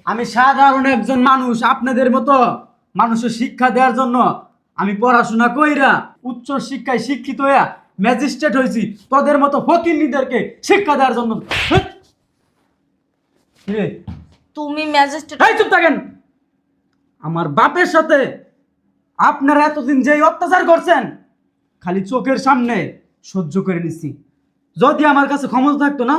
আমি সাধারণ একজন মানুষ, আপনাদের মতো মানুষের শিক্ষা দেওয়ার জন্য আমি পড়াশোনা কইরা উচ্চ শিক্ষায় শিক্ষিত হইয়া ম্যাজিস্ট্রেট হয়েছি, তোদের মতো ফকিন্নিদেরকে শিক্ষা দেওয়ার জন্য। হেৎ! কিরে, তুমি ম্যাজিস্ট্রেট? এই চুপ থাকেন। আমার বাপের সাথে আপনারা এতদিন যে অত্যাচার করছেন খালি চোখের সামনে সহ্য করে নিছি। যদি আমার কাছে ক্ষমতা থাকতো না,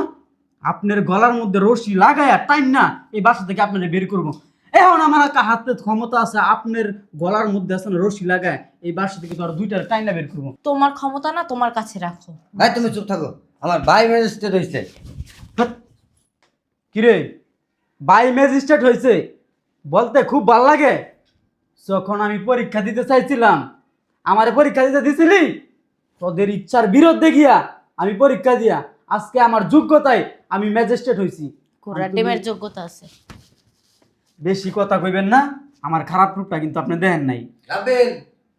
আপনার গলার মধ্যে রশি লাগায়া টাইম না এই বাসা থেকে আপনারা বের করবো। এখন আমার হাতে ক্ষমতা আছে, আপনার গলার মধ্যে আছে না রশি লাগায় এই বাসা থেকে তো আর দুইটা টাইম না বের করবো। তোমার ক্ষমতা না তোমার কাছে রাখো। ভাই তুমি চুপ থাকো, আমার ভাই ম্যাজিস্ট্রেট হয়েছে। কিরে, বাই ম্যাজিস্ট্রেট হয়েছে বলতে খুব ভাল লাগে। যখন আমি পরীক্ষা দিতে চাইছিলাম, আমারে পরীক্ষা দিতে দিছিলি, তোদের ইচ্ছার বিরুদ্ধে গিয়া আমি পরীক্ষা দিয়া আজকে আমার যোগ্যতায় আমি ম্যাজিস্ট্রেট হয়েছি। ঘোড়া ডিমের যোগ্যতা আছে। বেশি কথা কইবেন না, আমার খারাপ রূপটা কিন্তু আপনি দেখেন নাই। রাবেল,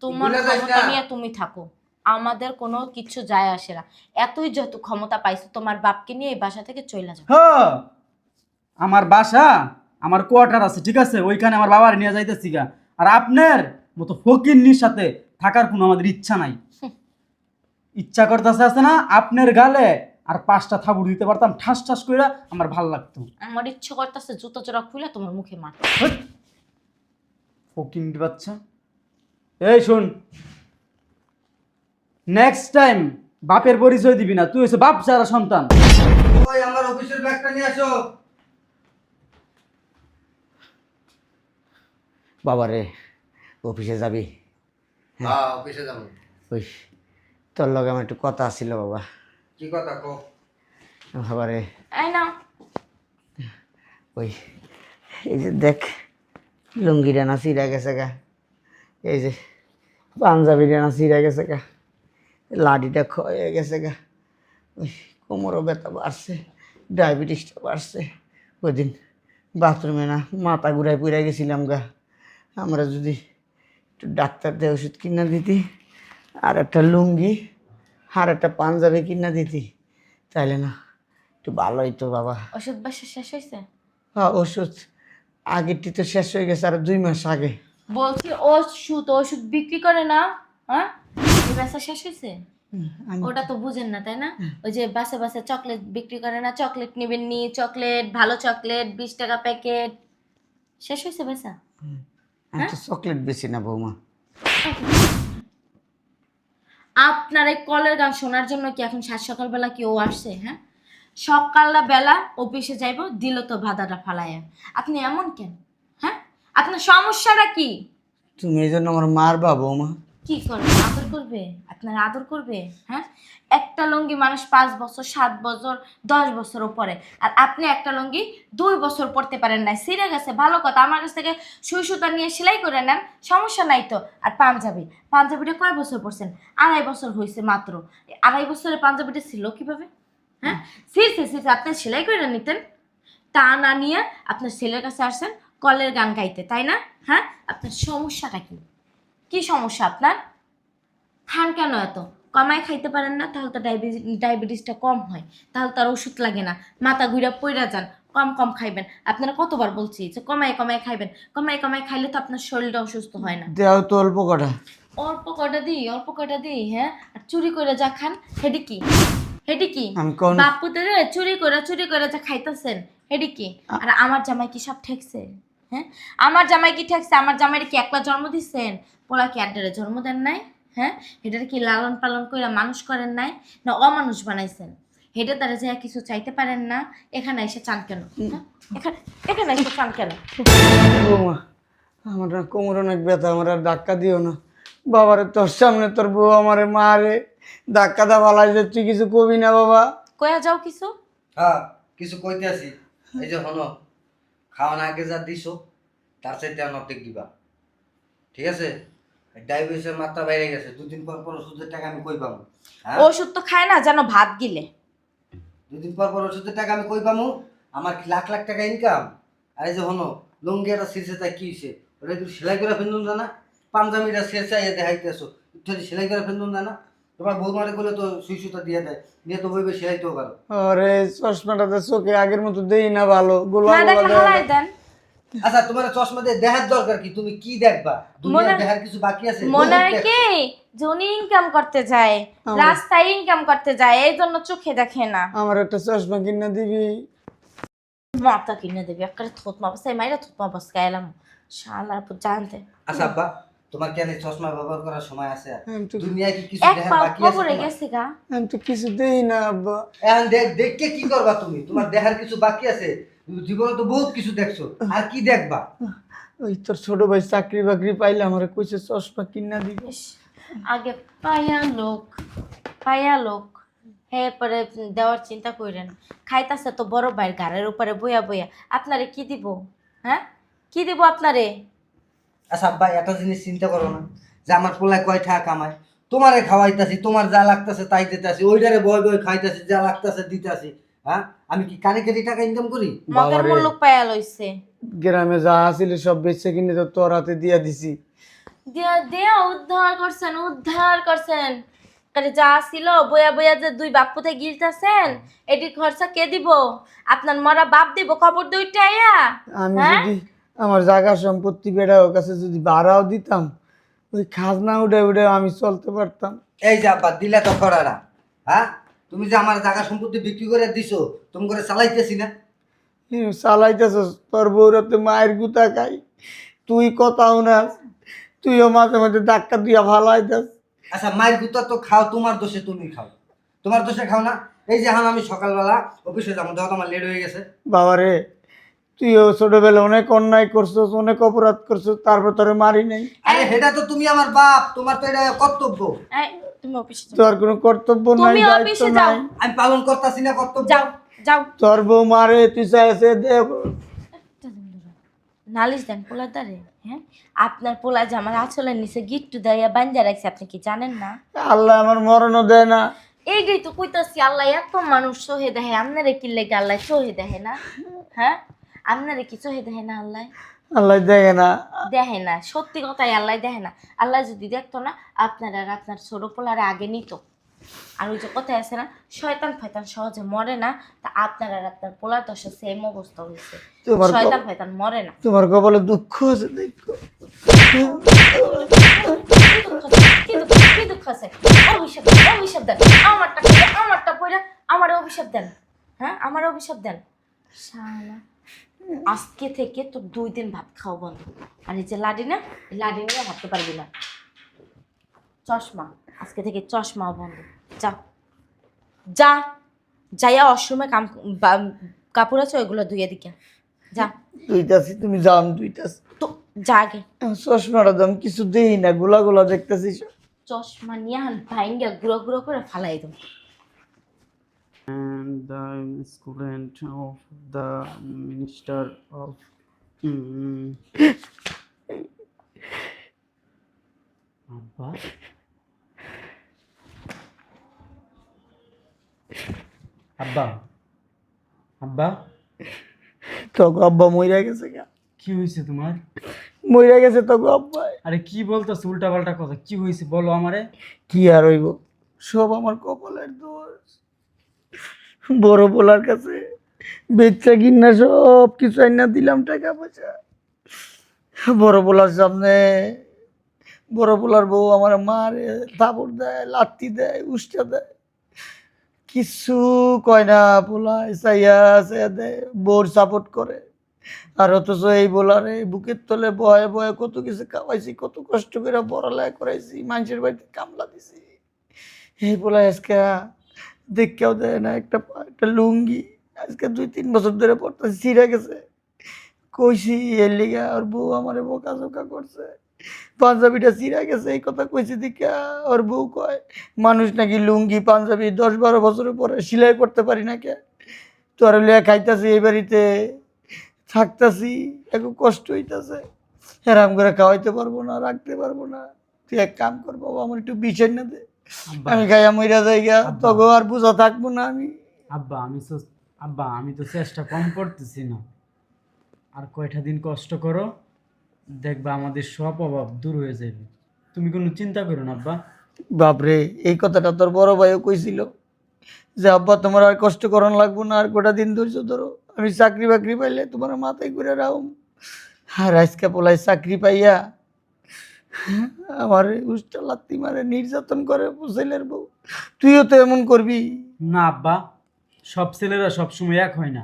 তোমার ভুলে যাস ক্ষমতা না। নিয়ে তুমি থাকো, আমাদের কোনো কিছু যায় আসে না। এতই যত ক্ষমতা পাইছো তোমার বাপকে নিয়ে এই বাসা থেকে চলে যাও। হ্যাঁ, আমার বাসা, আমার কোয়ার্টার আছে, ঠিক আছে, ওইখানে আমার বাবার নিয়ে যাইতেছি গা। আর আপনার মতো ফকিন্নির সাথে থাকার কোনো আমাদের ইচ্ছা নাই। ইচ্ছা করতেছে আছে না আপনার গালে আর 5টা থাবুর দিতে পারতাম ঠাস ঠাস করে, আমার ভাল লাগতো। আমার ইচ্ছে করতেছে জুতো চোরা খুলে তোমার মুখে মার। ফকিন্নি বাচ্চা। এই শুন, নেক্সট টাইম বাপের পরিচয় দিবি না, তুই হচ্ছে বাপ ছাড়া সন্তান। ওই আমার অফিসের ব্যাগটা নিয়ে আসো। বাবারে, অফিসে যাবি? হ্যাঁ অফিসে যাবো। ওই তোর লগে আমার একটু কথা আছিল বাবা। কি কথা কো? বাবারে, এই না, ওই এই যে দেখ, লুঙ্গিটা না ছিঁড়া গেছে গা, এই যে পাঞ্জাবিটা না ছিঁড়া গেছে গা, লাঠিটা ক্ষয়ে গেছে গা, ওই কোমরও ব্যথা বাড়ছে, ডায়াবেটিসটা বাড়ছে। ওই দিন বাথরুমে না মাথা ঘুরাই পুড়ে গেছিলাম গা। আমরা যদি একটু ডাক্তার দিয়ে ওষুধ কিনা দিতি, আর একটা লুঙ্গি আর একটা পাঞ্জাবি কিনা দিতি, তাইলে না একটু ভালো হইতো বাবা। ওষুধ বাসা শেষ হয়েছে? হ্যাঁ, ওষুধ আগেরটি তো শেষ হয়ে গেছে, আর 2 মাস আগে। বলছি ওষুধ ওষুধ বিক্রি করে না, হ্যাঁ? এই বাসা শেষ হয়েছে? আমি ওটা তো বুঝেন না তাই না? ওই যে বাসে বাসে চকলেট বিক্রি করে না, চকলেট নেবেন নি, চকলেট, ভালো চকলেট 20 টাকা প্যাকেট, শেষ হয়েছে বাসা? আমি তো চকলেট বেশি না বৌমা। আপনার এই কলের গান শোনার জন্য কি এখন সাত সকালবেলা কি ও আসছে? হ্যাঁ, সকালটা বেলা অফিসে যাইব, দিল তো ভাদাটা ফালাইয়া। আপনি এমন কেন? হ্যাঁ, আপনার সমস্যাটা কি? তুমি এই জন্য আমার মারবা বৌমা? কি করবে? আদর করবে? আপনার আদর করবে? হ্যাঁ, একটা লুঙ্গি মানুষ 5 বছর 7 বছর 10 বছরও পরে, আর আপনি একটা লুঙ্গি 2 বছর পরতে পারেন না, ছিঁড়ে গেছে, ভালো কথা, আমার কাছ থেকে সুই সুতা নিয়ে সেলাই করে নেন, সমস্যা নাই তো। আর পাঞ্জাবিটা কয় বছর পরছেন? 2.5 বছর হয়েছে মাত্র। 2.5 বছরের পাঞ্জাবিটা ছিল কিভাবে? হ্যাঁ, ছিঁড়ছে, আপনি সেলাই করে নিতেন, তা না নিয়ে আপনার ছেলের কাছে আসছেন কলের গান গাইতে, তাই না? হ্যাঁ, আপনার সমস্যাটা কি? কি সমস্যা আপনার? খান কেন এত? কমায় খাইতে পারেন না? তাহলে তো ডায়াবেটিসটা কম হয়, তাহলে তার ওষুধ লাগে না, মাথা ঘুরে পড়ে যান। কম কম খাইবেন। আপনারা কতবার বলছি যে কমায় কমায় খাইবেন, কমায় কমায় খাইলে তো আপনার শরীরটা অসুস্থ হয় না। দেও তো অল্প কটা। অল্প কটা দিই, হ্যাঁ? আর চুরি করে যা খান, হেডি কি? আমি কোন বাপুতে চুরি করে যা খাইতেছেন, হেডি কি? আর আমার জামাই কি সব ঠেকছে? হ্যাঁ, আমার জামাই কি ঠেকছে? আমার জামাইয়ের কি একলা জন্ম দিচ্ছেন? পোলা কি আড্ডারে জন্ম দেন নাই? হ্যাঁ, এটার কি লালন পালন করে মানুষ করেন নাই, না অমানুষ বানাইছেন? হেঁটে তারা যে কিছু চাইতে পারেন না, এখানে এসে চান কেন? হ্যাঁ? এখানে এসে চান কেন? বৌমা, আমার না কোমর অনেক ব্যথা, আমার আর ধাক্কা দিও না। বাবারে, তোর সামনে তোর বউ আমারে মারে, ধাক্কা দা বালাই যে তুই কিছু কবি না বাবা। কয়া যাও কিছু? হ্যাঁ কিছু কইতে আসি। এই যে হনো, খাওয়ান আগে যা দিছো তার চাইতে অনেক দিবা, ঠিক আছে? ডায়াবেটিসের মাত্রা বেড়ে গেছে, 2 দিন পর পর ওষুধের টাকা আমি কই পাবো? হ্যাঁ, ওষুধ তো খায় না, যেন ভাত গিলে। 2 দিন পর পর ওষুধের টাকা আমি কই পাবো? আমার কি লাখ লাখ টাকা ইনকাম? আর এই যে হনো, লুঙ্গি একটা ছিঁড়ছে, তাই কি হয়েছে? ওটা একটু সেলাই করে ফেলুন জানা? পাঞ্জাবিটা ছিঁড়ছে দেখাইতেছো, একটু সেলাই করে ফেলুন জানা? তোমার বৌমারে বলে তো সুই সুতা দিয়ে দেয়, দিয়ে তো বইবে সেলাইতেও পারো। আরে চশমাটাতে চোখে আগের মতো দেই না, ভালো গোলা না গোলা দেখা দেওয়া হালাই দেন। আচ্ছা তোমার চশমা দিয়ে দেখার দরকার কি? তুমি কি দেখবা? দুনিয়া মনে- দেখার কিছু বাকি আছে? মনে বহুত হয় দেখছো। কি যে উনি ইনকাম করতে যায়, রাস্তায় ইনকাম করতে যায়, এই জন্য চোখে দেখে না। আমার একটা চশমা কিনে দিবি? মাথা কিনে দেবে একটা থতমা বসাই মাইরা থতমা বসকা এলাম শালার পুত জানতে। আচ্ছা আব্বা, তোমার কেন এই চশমা ব্যবহার করার সময় আছে? আমি তো দুনিয়ায় কি কিছু এক দেখার পা বাকি আছে কবরে তোমার? গেছে গা। আমি তো কিছু দেই না আব্বা। এখন দেখকে কি করবা তুমি? তোমার দেখার কিছু বাকি আছে? তুমি জীবনে তো বহুত কিছু দেখছো, আর কি দেখবা? ওই তোর ছোট ভাই চাকরি বাকরি পাইলে আমার কইছে চশমা কিনা দিবি। ইস, আগে পায়া লোক হ্যাঁ পরে দেওয়ার চিন্তা করেন। খাইতাছে তো বড় ভাইয়ের ঘাড়ের উপরে বইয়া বইয়া, আপনারে কি দিব? হ্যাঁ কি দিব আপনারে? আচ্ছা আব্বা, একটা জিনিস চিন্তা করো না যে আমার পোলায় কয় টাকা কামায়? তোমারে খাওয়াইতাছি, তোমার যা লাগতাছে তাই দিতেছি, ওইটারে বয় বয় খাইতাছি, যা লাগতাছে দিতেছি। হ্যাঁ, আমি কি কানে কেটে টাকা ইনকাম করি? মগের বাবারে। মুল্লুক পায়া লইছে। গ্রামে যা আছিল সব বেচে কিনে তো তোর হাতে দিয়া দিছি। দিয়া দিয়া উদ্ধার করছেন আরে যা ছিল বইয়া বইয়া যে দুই বাপ পুতে গিলতাছেন, এটি খরচা কে দিব? আপনার মরা বাপ দিব খবর দুইটা আইয়া। আমি হ্যাঁ? যদি আমার জায়গা সম্পত্তি বেড়াও কাছে যদি ভাড়াও দিতাম, ওই খাজনা উঠে উঠে আমি চলতে পারতাম। এই যে আব্বা দিলে তো খরারা। হ্যাঁ, তুমি যে আমার জায়গা সম্পত্তি বিক্রি করে দিছো, তুমি করে চালাইতেছি না? চালাইতেছ তোর বউরাতে মায়ের গুতা খাই, তুই কথাও না, তুইও মাঝে মাঝে ধাক্কা দিয়া ভালাই দাস। আচ্ছা, মায়ের গুতা তো খাও, তোমার দোষে তুমি খাও। তোমার দোষে খাও না? এই যে এখন আমি সকালবেলা অফিসে যাবো, দেখো আমার লেট হয়ে গেছে। বাবারে, তুইও ছোটবেলা অনেক অন্যায় করছস, অনেক অপরাধ করছস, তারপর তোরে মারি নাই। আরে সেটা তো তুমি আমার বাপ, তোমার তো এটা কর্তব্য। এই, তুমি অফিসে যাও। তোর কোনো কর্তব্য নাই, তুমি দায়িত্ব অফিসে যাও। নাই। আমি পালন করতেছি না কর্তব্য। যাও যাও তোর বউ মারে, তুই চাইছে দেব। নালিশ দেন পোলার দ্বারে। হ্যাঁ, আপনার পোলা যে আমার আঁচলের নিচে গিট্টু দেয়া বান্ধা রাখছে, আপনি কি জানেন না? আল্লাহ আমার মরণও দেয় না। এইটাই তো কইতাছি, আল্লাহ এত মানুষ সহে দেহে, আপনারে কি লেগে আল্লাহ সহে দেহে না? হ্যাঁ, আপনারে কি সহে দেহে না আল্লাহ? আল্লাহ দেখে না। দেখে না, সত্যি কথাই আল্লাহ দেখে না। আল্লাহ যদি দেখতো না, আপনার আর আপনার ছোট পোলারে আগে নিত। আর ওই যে কথায় আছে না, শয়তান ফয়তান সহজে মরে না, তা আপনার আর আপনার পোলার দশা সেম অবস্থা হয়েছে। তোমার শয়তান ফয়তান মরে না। তোমার কপালে দুঃখ আছে দেখো। কি দুঃখ আছে? অভিশাপ দেন, অভিশাপ দেন। আমারটা পয়রা আমার অভিশাপ দেন। হ্যাঁ, আমার অভিশাপ দেন। শালা, আজকে থেকে তো 2 দিন ভাত খাও বন্ধ। আর এই যে লাডি না, এই লাডি নিয়ে হাঁটতে পারবি না। চশমা, আজকে থেকে চশমাও বন্ধ। যা যা, যাইয়া অসময় কাপড় আছে ওইগুলো ধুয়ে দিকে যা। দুইটাছি, তুমি যাও, আমি দুইটাছি। তো যা আগে। চশমাটা দাম কিছু দেই না, গোলা গোলা দেখতেছি। চশমা নিয়ে ভাইঙ্গা গুঁড়ো গুঁড়ো করে ফালাই দেব। And the student of the minister of আব্বা আব্বা আব্বা তোকে আব্বা মইরা গেছে গা। কি হয়েছে তোমার? মইরা গেছে তোকে আব্বা। আরে কি বলতেছ উল্টা পাল্টা কথা? কি হয়েছে বলো আমারে। কি আর হইব, সব আমার কপালের দোষ। বড় পোলার কাছে বেচা কিনা সব কিছু আইনা দিলাম, টাকা পয়সা। বড় পোলার সামনে বড় পোলার বউ আমার মারে, থাপড় দেয়, লাত্তি দেয়, উষ্টা দেয়, কিছু কয় না। পোলা চাইয়া চাইয়া দেয়, বউর সাপোর্ট করে। আর অথচ এই বোলারে বুকের তলে বয়ে বয়ে কত কিছু খাওয়াইছি, কত কষ্ট করে পড়ালেখা করাইছি, মানুষের বাড়িতে কামলা দিছি। এই পোলা আজকে দেখেও দেয় না একটা একটা লুঙ্গি। আজকে 2-3 বছর ধরে পড়তেছি, ছিঁড়ে গেছে। কইছি এর লিগা ওর বউ আমারে বোকা করছে, পাঞ্জাবিটা ছিঁড়ে গেছে এই কথা কইছি দেখা ওর বউ কয় মানুষ নাকি লুঙ্গি পাঞ্জাবি 10-12 বছরের পরে সেলাই করতে পারি না কে? তোর লিয়া খাইতাছি, এই বাড়িতে থাকতাছি, একটু কষ্ট হইতাছে, হেরাম করে খাওয়াইতে পারবো না, রাখতে পারবো না। তুই এক কাম কর বাবা, আমার একটু বিষয় না দে, আব্বা আমি খাইয়া মইরা যাইগা, আব্বা। তগো আর বুঝা থাকবো না আমি। আমি তো চেষ্টা কম করতেছি না। আর কয়টা দিন কষ্ট করো, দেখবা আমাদের সব অভাব দূর হয়ে যাবে। তুমি কোনো চিন্তা করো না আব্বা। বাপরে, এই কথাটা তোর বড় ভাইও কইছিল যে আব্বা তোমার আর কষ্ট করানো লাগবো না, আর কটা দিন ধৈর্য ধরো, আমি চাকরি বাকরি পাইলে তোমার মাথায় করে রাখুম, আর আজকে পোলাই চাকরি পাইয়া আমার উষ্টা লাত্তি মারে নির্যাতন করে ছেলের বউ, তুইও তো এমন করবি? না আব্বা, সব ছেলেরা সবসময় এক হয় না।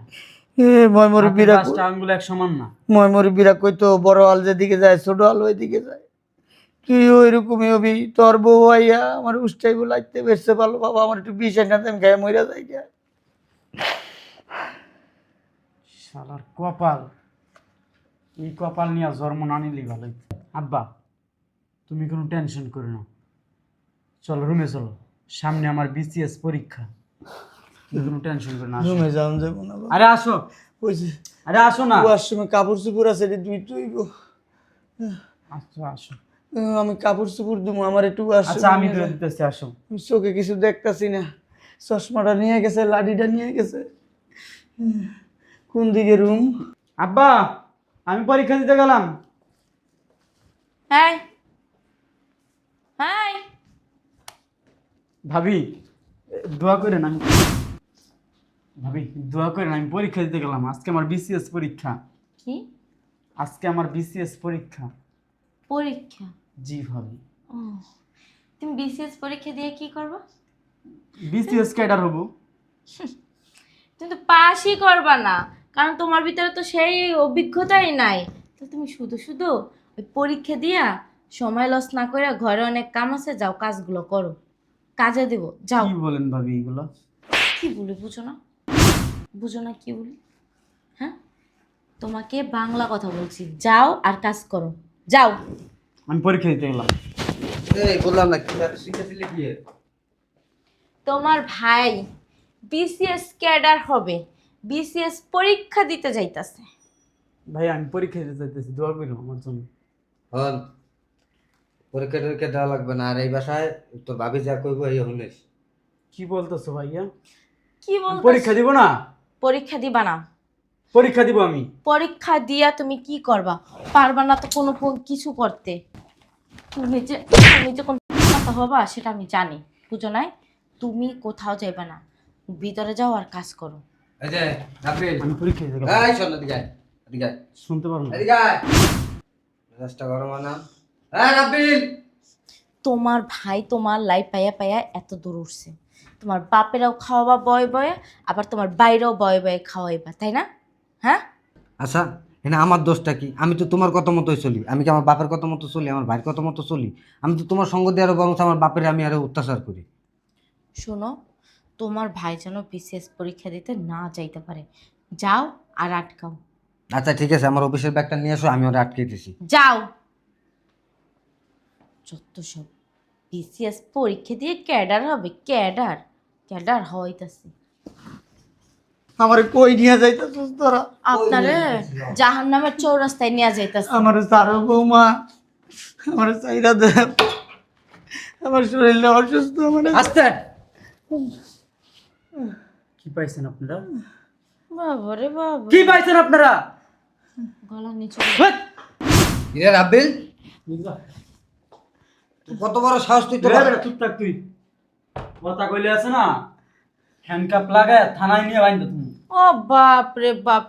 এ ময়মরি বিরা, পাঁচটা আঙ্গুল এক সমান না। ময়মরি বিরা কইতো বড় আল যেদিকে যায় ছোট আল ওইদিকে যায়, তুইও এরকমই হবি। তোর বউ আইয়া আমার উষ্টাই বলাইতে বেরছে ভালো বাবা, আমার একটু বিষ এনে দেন, গায়ে মইরা যাই গা। শালার কপাল, এই কপাল নিয়ে জন্ম না নিলে ভালোই। আব্বা তুমি কোনো টেনশন করো না, চলো রুমে চলো, সামনে আমার বিসিএস পরীক্ষা। তুমি কোনো টেনশন করো না, আসো। রুমে যাওন যাবো না বাবা। আরে আসো, ওই যে আরে আসো না। কুয়ার সময় কাপড় চুপড় আছে রে, তুই তুই আসো আসো। আমি কাপড় চুপড় দেবো, আমার একটু আচ্ছা আমি ধরে দিতেছি, আসো। চোখে কিছু দেখতাছি না, চশমাটা নিয়ে গেছে, লাঠিটা নিয়ে গেছে। কোন দিকে রুম? আব্বা আমি পরীক্ষা দিতে গেলাম। হ্যাঁ হ্যাঁ ভাবি দোয়া করেন, আমি ভাবি দোয়া করেন, আমি পরীক্ষা দিতে গেলাম। আজকে আমার বিসিএস পরীক্ষা। কি আজকে আমার বিসিএস পরীক্ষা। পরীক্ষা? জি ভাবি। ও, তুমি বিসিএস পরীক্ষা দিয়ে কি করবে? বিসিএস ক্যাডার হবো। তুমি তো পাসই করবা না, কারণ তোমার ভিতরে তো সেই অভিজ্ঞতাই নাই। তো তুমি শুধু শুধু ওই পরীক্ষা দিয়া সময় লস না করে, ঘরে অনেক কাম আছে, যাও কাজগুলো করো, কাজে দিব যাও। কি বলেন ভাবি এগুলো? কি বলি বুঝো না? বুঝো না কি বলি? হ্যাঁ, তোমাকে বাংলা কথা বলছি, যাও আর কাজ করো, যাও। আমি পরীক্ষা দিতে গেলাম। এই বললাম না কি শিখেছিলি কি? তোমার ভাই বিসিএস ক্যাডার হবে, বিসিএস পরীক্ষা দিতে যাইতাছে। ভাই আমি পরীক্ষা দিতে চাইতেছি, দোয়া করো আমার জন্য। হন, পরীক্ষা টরীক্ষা দেওয়া লাগবে না। আর এই বাসায় তোর ভাবি যা কইব এই শুনিস। কি বলতেছো ভাইয়া? কি আমি বলতে? পরীক্ষা দিব না? পরীক্ষা দিবা না? পরীক্ষা দিব আমি। পরীক্ষা দিয়া তুমি কি করবা? পারবা না তো কোনো কিছু করতে। তুমি যে কোন কথা হবা সেটা আমি জানি, বুঝো নাই? তুমি কোথাও যাইবা না, ভিতরে যাও আর কাজ করো। এই যে রাব্বিল, আমি পরীক্ষা দিতে গেলাম। এই শোন এদিকে আয়, এদিকে আয়, শুনতে পারো না? এদিকে আয়। মেজাজটা গরম না? এই রাব্বিল, তোমার ভাই তোমার লাইফ পাইয়া পাইয়া এত দূর উঠছে, তোমার বাপেরাও খাওয়াবা বয়ে বয়ে, আবার তোমার বাইরেও বয়ে বয়ে খাওয়াইবা, তাই না? হ্যাঁ, আচ্ছা এখানে আমার দোষটা কি? আমি তো তোমার কথা মতোই চলি। আমি কি আমার বাপের কথা মতো চলি? আমার ভাইয়ের কথা মতো চলি? আমি তো তোমার সঙ্গ দিয়ে আরো বরং আমার বাপের আমি আরো অত্যাচার করি। শোনো, তোমার ভাই যেন বিসিএস পরীক্ষা দিতে না যাইতে পারে, যাও আর আটকাও। আচ্ছা ঠিক আছে, আমার অফিসের ব্যাগটা নিয়ে আসো, আমি ওরা আটকে দিছি। যাও। যত সব বিসিএস পরীক্ষা দিয়ে ক্যাডার হবে, ক্যাডার ক্যাডার হইতাছে। আমার কই নিয়ে যাইতাছিস তোরা? আপনারে জাহান্নামের চৌরাস্তায় নিয়ে যাইতাছে। আমার সারা বৌমা, আমার চাইরা দে, আমার শরীরটা অসুস্থ। আমার আস্তে। কি পাইছেন আপনারা? বাবা রে বাবা, কি পাইছেন আপনারা? গলা নিচু হেৎ! কিরে রাব্বিল, তুই কত বড় সাহস? তুই তো চুপ থাক তুই। কথা কইলে আছে না, হ্যান্ডকাপ লাগায় থানায় নিয়ে বাইন্দা তুমি। ও বাপ রে বাপ,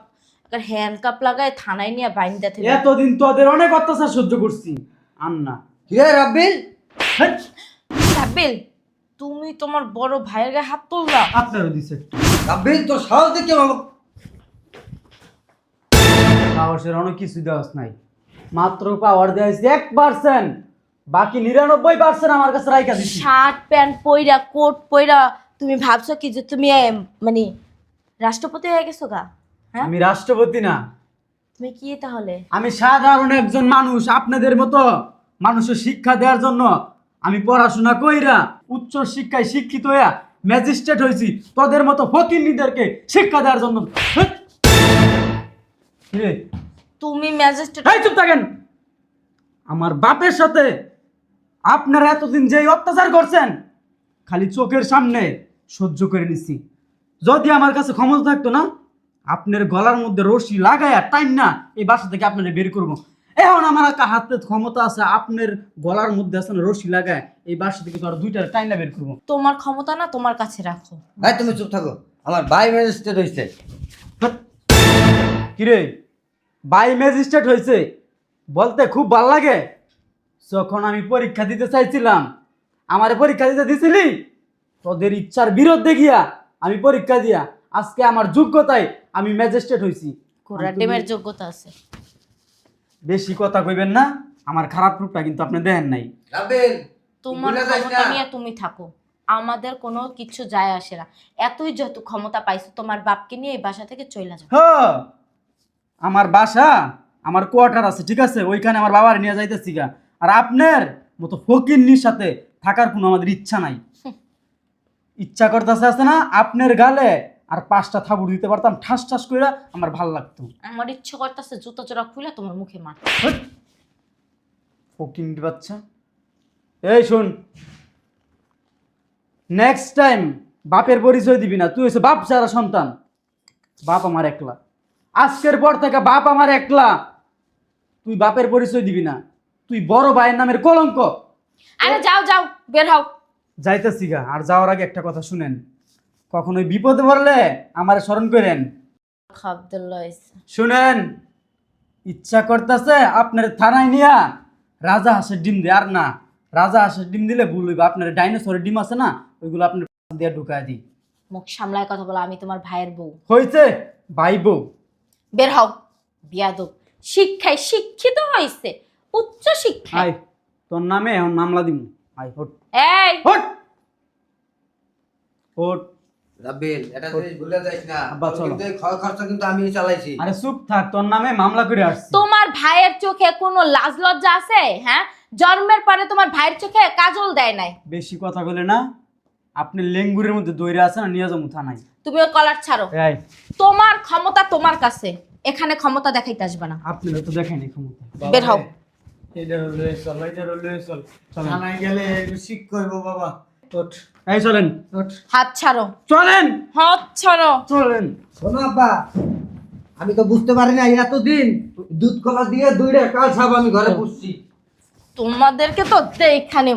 হ্যান্ডকাপ লাগায় থানায় নিয়ে বাইন্দা থেকে। এতদিন তোদের অনেক অত্যাচার সহ্য করছি, আর না। কিরে রাব্বিল, হেৎ! রাব্বিল, তুমি তোমার বড় ভাইয়ের গায়ে হাত তুললা? আপনারও দিছে একটু। রাব্বিল তোর সাহস দেখে আমার সাহসের অনেক কিছু দেওয়াস নাই, মাত্র পাওয়ার দেওয়াইছি 1%, বাকি 99% আমার কাছে রাইখা দিছি। শার্ট প্যান্ট পইরা কোট পইরা তুমি ভাবছো কি যে তুমি মানে রাষ্ট্রপতি হয়ে গেছো গা? হ্যাঁ, আমি রাষ্ট্রপতি না, তুমি কি তাহলে? আমি সাধারণ একজন মানুষ। আপনাদের মতো মানুষের শিক্ষা দেওয়ার জন্য আমি পড়াশোনা কইরা উচ্চ শিক্ষায় শিক্ষিত হইয়া ম্যাজিস্ট্রেট হয়েছি, তোদের মতো ফকিন্নিদেরকে শিক্ষা দেওয়ার জন্য। হেৎ! কিরে? তুমি ম্যাজিস্ট্রেট? এই চুপ থাকেন। আমার বাপের সাথে আপনারা এতদিন যে অত্যাচার করছেন, খালি চোখের সামনে সহ্য করে নিছি। যদি আমার কাছে ক্ষমতা থাকতো না, আপনার গলার মধ্যে রশি লাগায়া টাইম না এই বাসা থেকে আপনারা বের করবো। এখন আমার হাতে ক্ষমতা আছে, আপনার গলার মধ্যে আছে না রশি লাগায় এই বাসা থেকে তো আর দুইটা টাইম না বের করবো। তোমার ক্ষমতা না তোমার কাছে রাখো। ভাই তুমি চুপ থাকো, আমার ভাই ম্যাজিস্ট্রেট হইছে। কিরে বাই ম্যাজিস্ট্রেট হয়েছে বলতে খুব ভাল লাগে। যখন আমি পরীক্ষা দিতে চাইছিলাম, আমারে পরীক্ষা দিতে দিছিলি, তোদের ইচ্ছার বিরুদ্ধে গিয়া আমি পরীক্ষা দিয়া আজকে আমার যোগ্যতায় আমি ম্যাজিস্ট্রেট হইছি। ঘোড়া ডিমের যোগ্যতা আছে। বেশি কথা কইবেন না, আমার খারাপ রূপটা কিন্তু আপনি দেখেন নাই। রাবেল তোমার ভুলে যাস ক্ষমতা না। নিয়ে তুমি থাকো, আমাদের কোনো কিছু যায় আসে না। এতই যত ক্ষমতা পাইছো, তোমার বাপকে নিয়ে এই বাসা থেকে চলে যাও। হ্যাঁ, আমার বাসা, আমার কোয়ার্টার আছে, ঠিক আছে, ওইখানে আমার বাবার নিয়ে যাইতেছি গা। আর আপনার মতো ফকিন্নির সাথে থাকার কোনো আমাদের ইচ্ছা নাই। ইচ্ছা করতেছে আছে না আপনার গালে আর 5টা থাবুড় দিতে পারতাম ঠাস ঠাস করে, আমার ভাল লাগতো। আমার ইচ্ছে করতেছে জুতো জোড়া খুলে তোমার মুখে মার। ফকিন্নির বাচ্চা। এই শোন, নেক্সট টাইম বাপের পরিচয় দিবি না। তুই হচ্ছে বাপ ছাড়া সন্তান। বাপ আমার একলা, আজকের পর থেকে বাপ আমার একলা। তুই বাপের পরিচয় দিবি না, তুই বড় ভাইয়ের নামের কলঙ্ক। আরে যাও যাও, বের হও। যাইতেছি গা। আর যাওয়ার আগে একটা কথা শুনেন, কখনোই বিপদে পড়লে আমারে স্মরণ করেন। আব্দুল্লাহ শুনেন, ইচ্ছা করতেছে আপনার থানায় নিয়া রাজা হাঁসের ডিম দে। আর না, রাজা হাঁসের ডিম দিলে ভুল হইবে। আপনার ডাইনোসরের ডিম আছে না, ওইগুলো আপনার দিয়ে ঢুকায় দিই। মুখ সামলায় কথা বলো, আমি তোমার ভাইয়ের বউ। হয়েছে ভাই বউ। বের হও বিয়াদব। শিক্ষায় শিক্ষিত হইছে, উচ্চ শিক্ষায়। আয়, তোর নামে এখন মামলা দিব। আয় হোট এই হোট হোট। রাবেল এটা তুই ভুলে যাস না। আব্বা, চলো। কিন্তু এই খরচ খরচা কিন্তু আমি চালাইছি। আরে চুপ থাক, তোর নামে মামলা করে আসছি। তোমার ভাইয়ের চোখে কোনো লাজ লজ্জা আছে? হ্যাঁ, জন্মের পরে তোমার ভাইয়ের চোখে কাজল দেয় নাই। বেশি কথা বলে না, আপনি লেঙ্গুরের মধ্যে দইরা আছে না, নিয়ে যাবো থানায়। তুমি ওই কলার ছাড়ো। এই, তোমার ক্ষমতা তোমার কাছে, এখানে ক্ষমতা দেখাইতে আসবে না। আপনি তো দেখেন এই ক্ষমতা। বের হও। এটা হলো চল, এটা হলো চল। থানায় গেলে একটু শিখ করব বাবা। ওঠ এই চলেন, ওঠ। হাত ছাড়ো, চলেন, হাত ছাড়ো। চলেন। শোনো আব্বা, আমি তো বুঝতে পারি না এতদিন দুধ কলা দিয়ে 2টা কাল ছাপ আমি ঘরে পুষছি। তোমাদেরকে তো এখানে